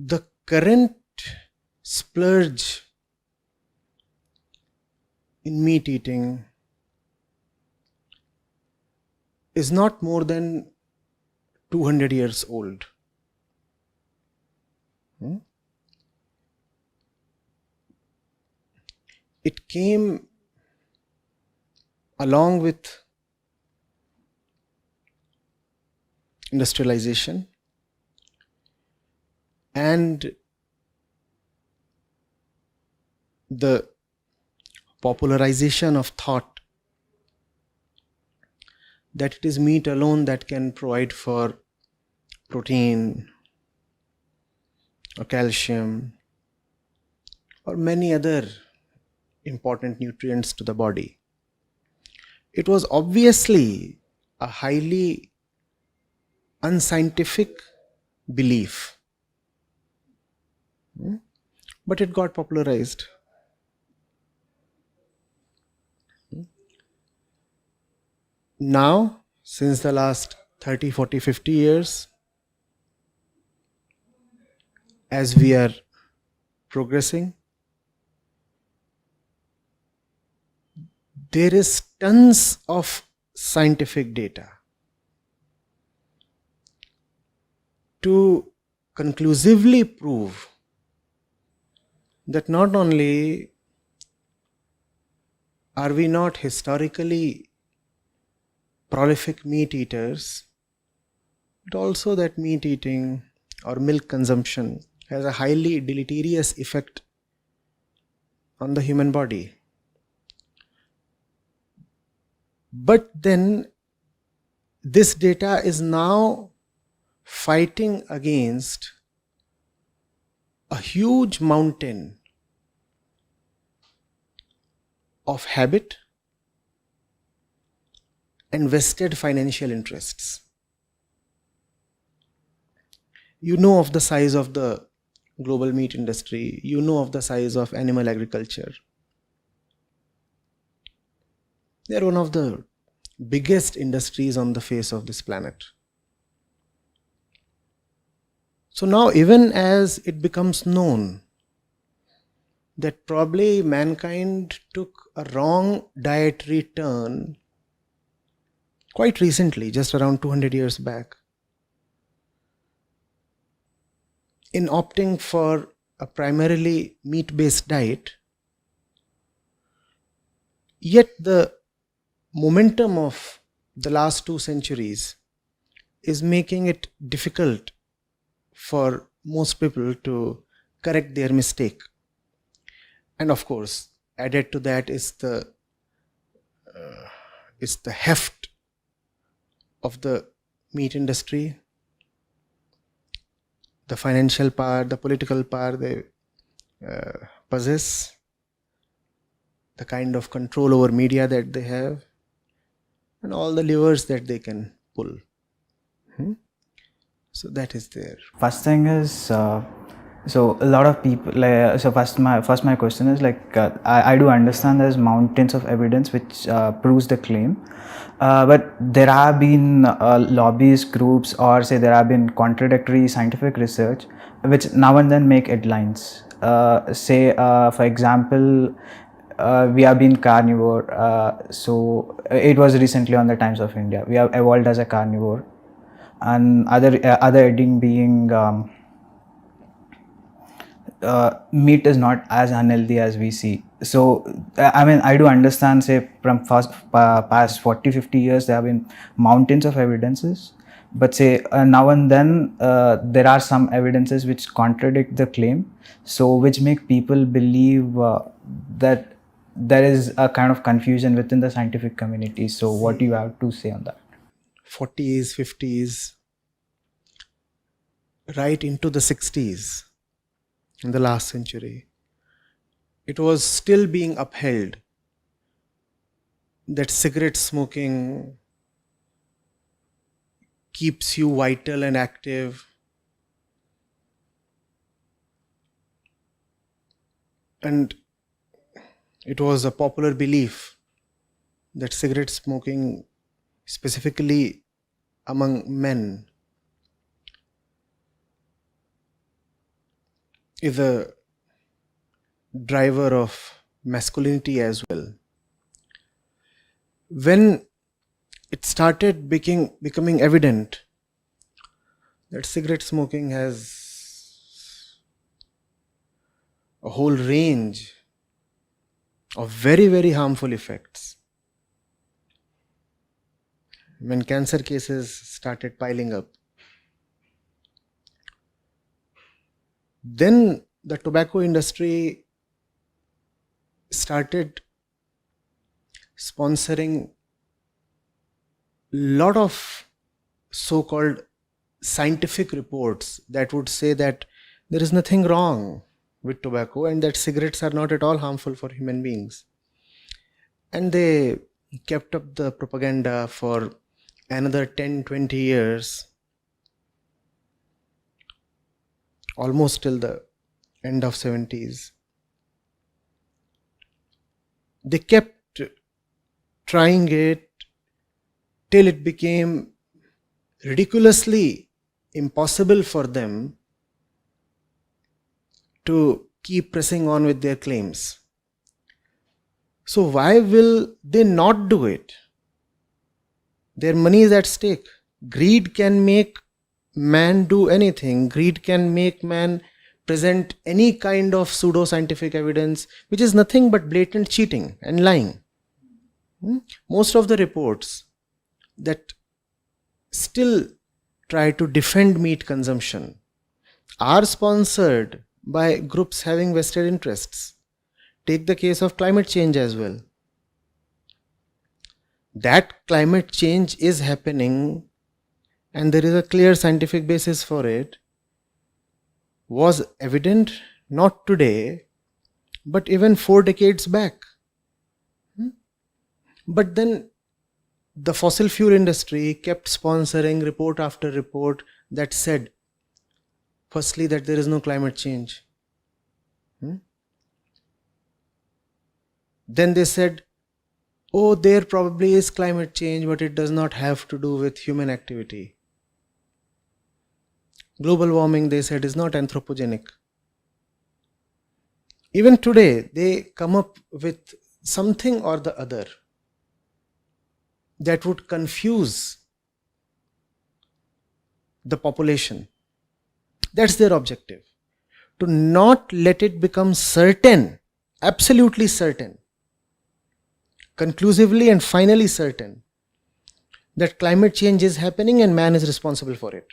the current splurge in meat eating is not more than 200 years old. It came along with industrialization and the popularization of thought that it is meat alone that can provide for protein or calcium or many other important nutrients to the body. It was obviously a highly unscientific belief, but it got popularized. Now, since the last 30, 40, 50 years, as we are progressing, there is tons of scientific data to conclusively prove that not only are we not historically prolific meat eaters, but also that meat eating or milk consumption has a highly deleterious effect on the human body. But then this data is now fighting against a huge mountain of habit and vested financial interests. You know of the size of the global meat industry, you know of the size of animal agriculture. They are one of the biggest industries on the face of this planet. So now, even as it becomes known that probably mankind took a wrong dietary turn quite recently, just around 200 years back, in opting for a primarily meat-based diet, yet the momentum of the last 2 centuries is making it difficult for most people to correct their mistake. And of course, added to that is the heft of the meat industry, the financial power, the political power they possess, the kind of control over media that they have, and all the levers that they can pull. So that is there. First thing is, so a lot of people, so first my question is I do understand there's mountains of evidence which proves the claim, but there have been lobbyist groups, or say there have been contradictory scientific research which now and then make headlines. For example, we have been carnivore, so it was recently on the Times of India, we have evolved as a carnivore, and other heading being meat is not as unhealthy as we see. So I mean, I do understand, say from past 40-50 years there have been mountains of evidences, but say now and then there are some evidences which contradict the claim, so which make people believe that there is a kind of confusion within the scientific community. So what do you have to say on that? 40s, 50s, right into the 60s in the last century, it was still being upheld that cigarette smoking keeps you vital and active, and it was a popular belief that cigarette smoking, specifically among men, is a driver of masculinity as well. When it started becoming evident that cigarette smoking has a whole range of very, very harmful effects, when cancer cases started piling up, then the tobacco industry started sponsoring lot of so-called scientific reports that would say that there is nothing wrong with tobacco and that cigarettes are not at all harmful for human beings. And they kept up the propaganda for another 10-20 years, almost till the end of 70s. They kept trying it till it became ridiculously impossible for them to keep pressing on with their claims. So why will they not do it? Their money is at stake. Greed can make man do anything. Greed can make man present any kind of pseudo-scientific evidence, which is nothing but blatant cheating and lying. Most of the reports that still try to defend meat consumption are sponsored by groups having vested interests. Take the case of climate change as well. That climate change is happening and there is a clear scientific basis for it, was evident not today, but even 4 decades back. But then the fossil fuel industry kept sponsoring report after report that said, firstly, that there is no climate change. Then they said, oh, there probably is climate change, but it does not have to do with human activity. Global warming, they said, is not anthropogenic. Even today, they come up with something or the other that would confuse the population. That's their objective. To not let it become certain, absolutely certain, conclusively and finally certain, that climate change is happening and man is responsible for it.